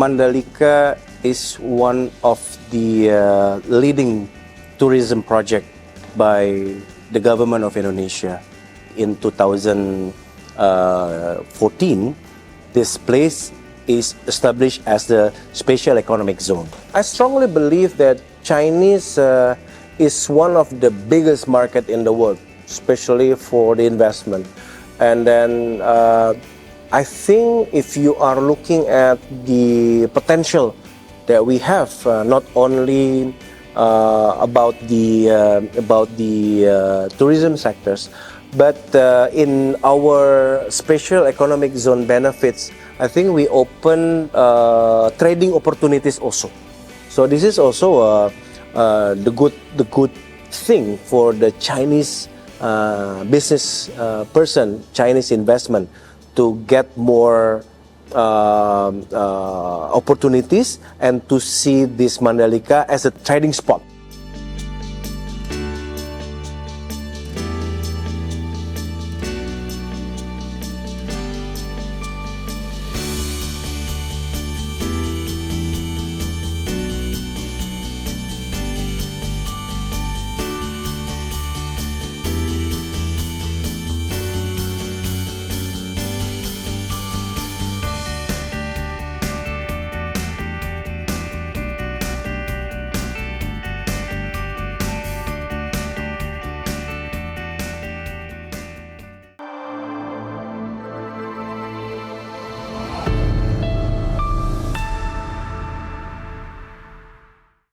Mendalika is one of the leading tourism project by the government of Indonesia. In 2014, this place is established as the special economic zone. I strongly believe that Chinese is one of the biggest market in the world, especially for the investment. And then I think if you are looking at the potential that we have, not only about the tourism sectors, but in our special economic zone benefits, I think we open trading opportunities also. So this is also the good thing for the Chinese business person, Chinese investment, to get more opportunities and to see this Mendalika as a trading spot.